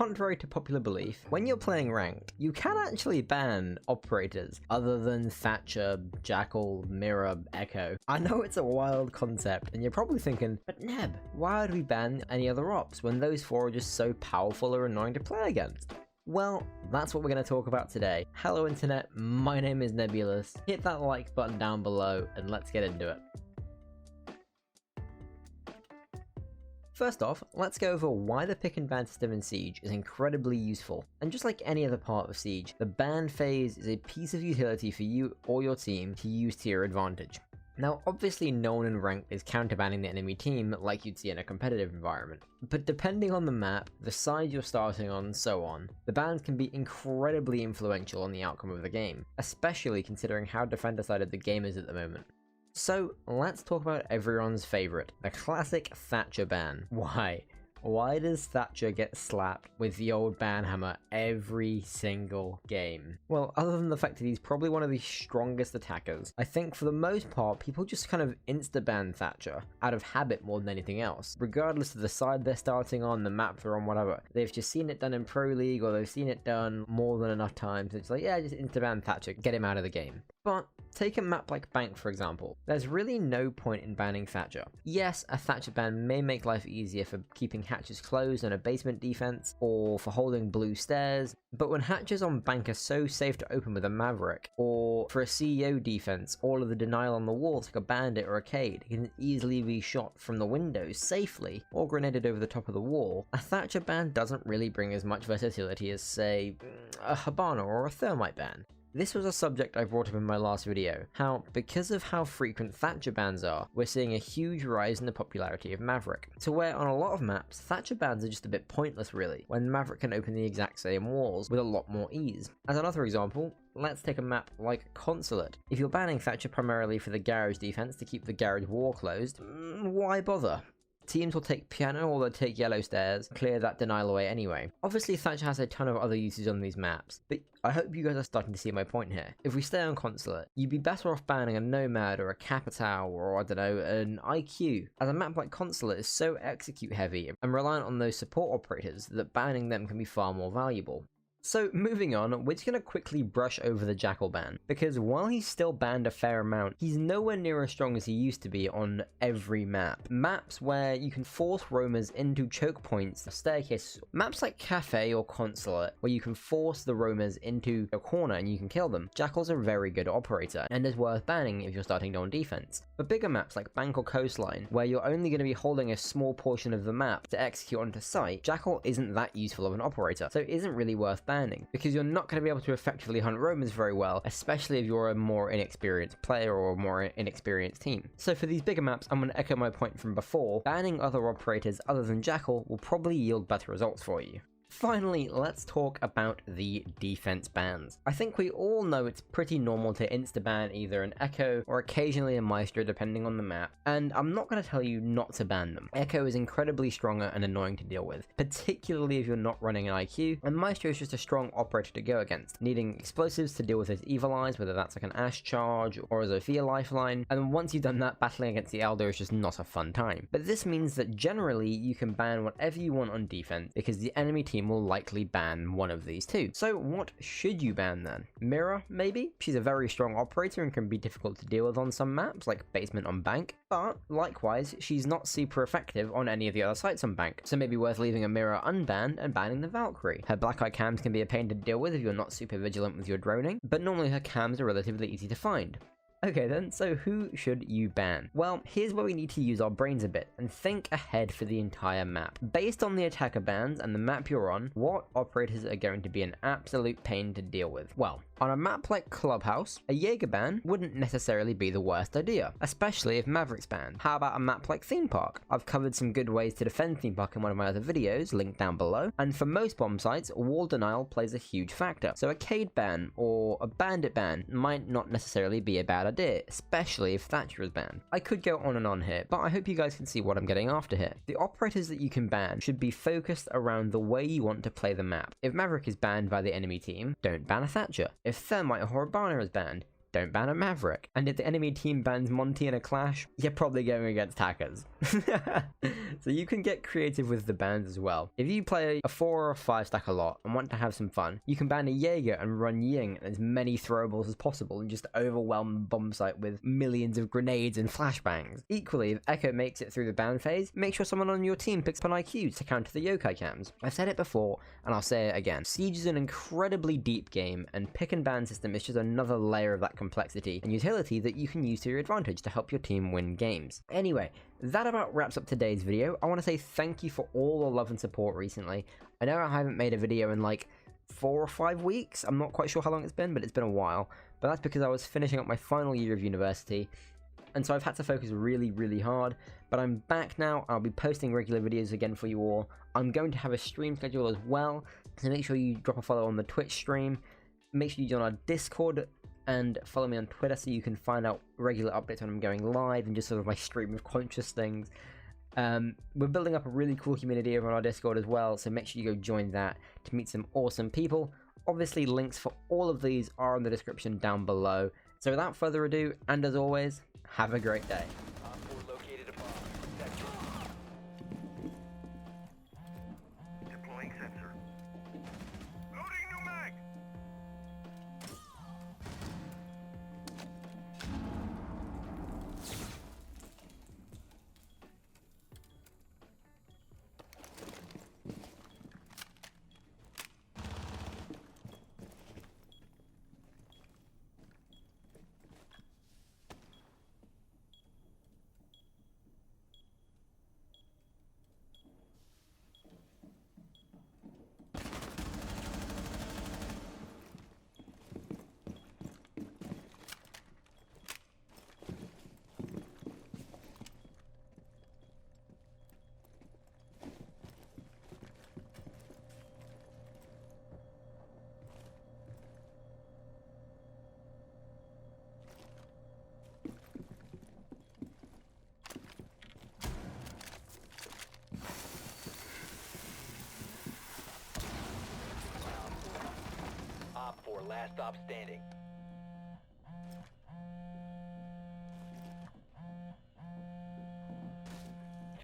contrary to popular belief, when you're playing ranked, you can actually ban operators other than Thatcher, Jackal, Mirror, Echo. I know it's a wild concept, and you're probably thinking, but Neb, why would we ban any other ops when those four are just so powerful or annoying to play against? Well, that's what we're going to talk about today. Hello internet, my name is Nebulous. Hit that like button down below and let's get into it. First off, let's go over why the pick and ban system in Siege is incredibly useful. And just like any other part of Siege, the ban phase is a piece of utility for you or your team to use to your advantage. Now, obviously no one in ranked is counterbanning the enemy team like you'd see in a competitive environment, but depending on the map, the side you're starting on, and so on, the bans can be incredibly influential on the outcome of the game, especially considering how defender-sided the game is at the moment. So, let's talk about everyone's favourite, the classic Thatcher ban. Why? Why does Thatcher get slapped with the old ban hammer every single game? Well, other than the fact that he's probably one of the strongest attackers, I think for the most part, people just kind of insta-ban Thatcher out of habit more than anything else. Regardless of the side they're starting on, the map they're on, whatever. They've just seen it done in Pro League, or they've seen it done more than enough times. It's like, yeah, just insta-ban Thatcher, get him out of the game. But take a map like Bank for example, there's really no point in banning Thatcher. Yes, a Thatcher ban may make life easier for keeping hatches closed on a basement defense, or for holding blue stairs, but when hatches on Bank are so safe to open with a Maverick, or for a CEO defense, all of the denial on the walls like a Bandit or a Cade can easily be shot from the windows safely, or grenaded over the top of the wall, a Thatcher ban doesn't really bring as much versatility as, say, a Habana or a Thermite ban. This was a subject I brought up in my last video, how, because of how frequent Thatcher bans are, we're seeing a huge rise in the popularity of Maverick, to where on a lot of maps, Thatcher bans are just a bit pointless really, when Maverick can open the exact same walls with a lot more ease. As another example, let's take a map like Consulate. If you're banning Thatcher primarily for the garage defense to keep the garage wall closed, why bother? Teams will take piano or they'll take yellow stairs, clear that denial away anyway. Obviously Thatcher has a ton of other uses on these maps, but I hope you guys are starting to see my point here. If we stay on Consulate, you'd be better off banning a Nomad or a Capital or, I don't know, an IQ, as a map like Consulate is so execute heavy and reliant on those support operators that banning them can be far more valuable. So moving on, we're just going to quickly brush over the Jackal ban, because while he's still banned a fair amount, he's nowhere near as strong as he used to be on every map. Maps where you can force roamers into choke points, staircases, maps like Cafe or Consulate, where you can force the roamers into a corner and you can kill them. Jackal's a very good operator, and is worth banning if you're starting on defense. But bigger maps like Bank or Coastline, where you're only going to be holding a small portion of the map to execute onto site, Jackal isn't that useful of an operator, so it isn't really worth banning, because you're not going to be able to effectively hunt roamers very well, especially if you're a more inexperienced player or a more inexperienced team. So for these bigger maps, I'm going to echo my point from before, banning other operators other than Jackal will probably yield better results for you. Finally, let's talk about the defense bans. I think we all know it's pretty normal to insta-ban either an Echo or occasionally a Maestro depending on the map, and I'm not going to tell you not to ban them. Echo is incredibly stronger and annoying to deal with, particularly if you're not running an IQ, and Maestro is just a strong operator to go against, needing explosives to deal with his evil eyes, whether that's like an Ash charge or a Zofia lifeline, and once you've done that, battling against the Elder is just not a fun time. But this means that generally you can ban whatever you want on defense, because the enemy team will likely ban one of these two. So what should you ban then? Mirror, maybe? She's a very strong operator and can be difficult to deal with on some maps, like Basement on Bank, but likewise, she's not super effective on any of the other sites on Bank, so maybe worth leaving a Mirror unbanned and banning the Valkyrie. Her black eye cams can be a pain to deal with if you're not super vigilant with your droning, but normally her cams are relatively easy to find. Okay then, so who should you ban? Well, here's where we need to use our brains a bit and think ahead for the entire map. Based on the attacker bans and the map you're on, what operators are going to be an absolute pain to deal with? Well, on a map like Clubhouse, a Jaeger ban wouldn't necessarily be the worst idea, especially if Maverick's banned. How about a map like Theme Park? I've covered some good ways to defend Theme Park in one of my other videos, linked down below, and for most bomb sites, wall denial plays a huge factor. So a Cade ban or a Bandit ban might not necessarily be a bad idea, especially if Thatcher is banned. I could go on and on here, but I hope you guys can see what I'm getting after here. The operators that you can ban should be focused around the way you want to play the map. If Maverick is banned by the enemy team, don't ban a Thatcher. If Thermite or Habana is banned, don't ban a Maverick. And if the enemy team bans Monty in a clash, you're probably going against hackers. So you can get creative with the bans as well. If you play a 4 or 5 stack a lot and want to have some fun, you can ban a Jaeger and run Ying and as many throwables as possible and just overwhelm the bomb site with millions of grenades and flashbangs. Equally, if Echo makes it through the ban phase, make sure someone on your team picks up an IQ to counter the yokai cams. I've said it before, and I'll say it again. Siege is an incredibly deep game, and pick and ban system is just another layer of that complexity and utility that you can use to your advantage to help your team win games. Anyway, that about wraps up today's video. I want to say thank you for all the love and support recently. I know I haven't made a video in like 4 or 5 weeks. I'm not quite sure how long it's been, but it's been a while. But that's because I was finishing up my final year of university, and so I've had to focus really, really hard. But I'm back now. I'll be posting regular videos again for you all. I'm going to have a stream schedule as well, so make sure you drop a follow on the Twitch stream. Make sure you join our Discord and follow me on Twitter so you can find out regular updates when I'm going live and just sort of my stream of conscious things. We're building up a really cool community over on our Discord as well, so make sure you go join that to meet some awesome people. Obviously, links for all of these are in the description down below. So without further ado, and as always, have a great day. Deploying sensor. Loading new mag. Last stop standing.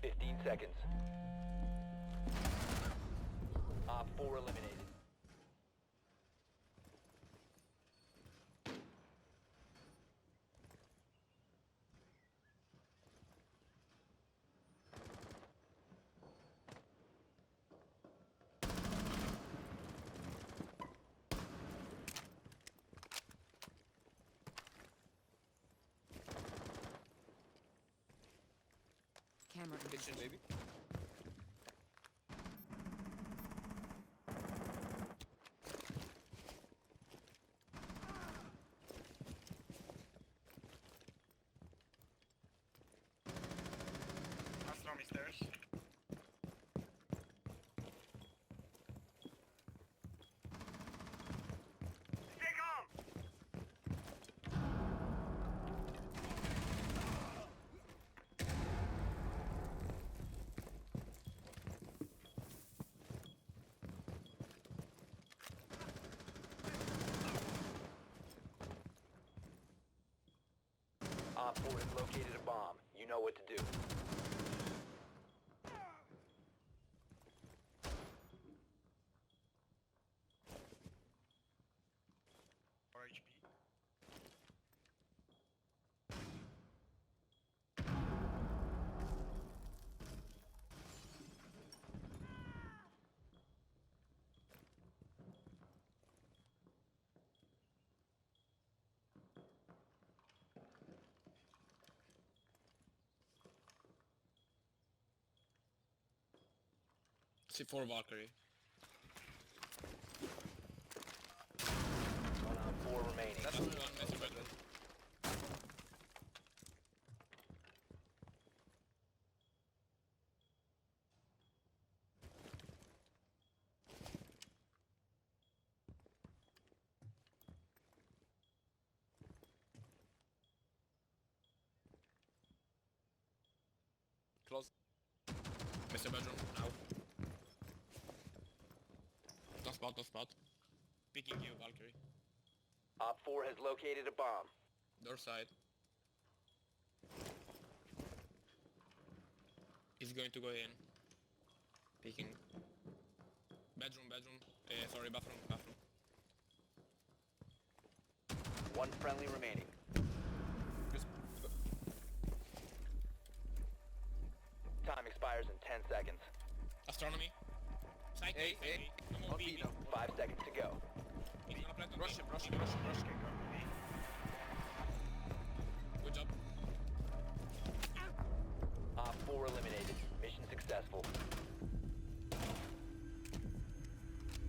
15 seconds. Op 4 eliminated. Camera Kitchen, baby. Astronomy stairs. Stay calm. Op 4 has located a bomb. You know what to do. HP. C4 Valkyrie. 1 on 4 remaining. That's one master bedroom. Close. Mr. Bedroom, now. Don't spot. Picking you, Valkyrie. Op 4 has located a bomb. Door side. He's going to go in. Peeking. Bedroom. Sorry, bathroom. One friendly remaining. Just Time expires in 10 seconds. astronomy. Side Hey, A. No more on B. B now. 5 seconds to go. He's gonna plant on Rush B. him.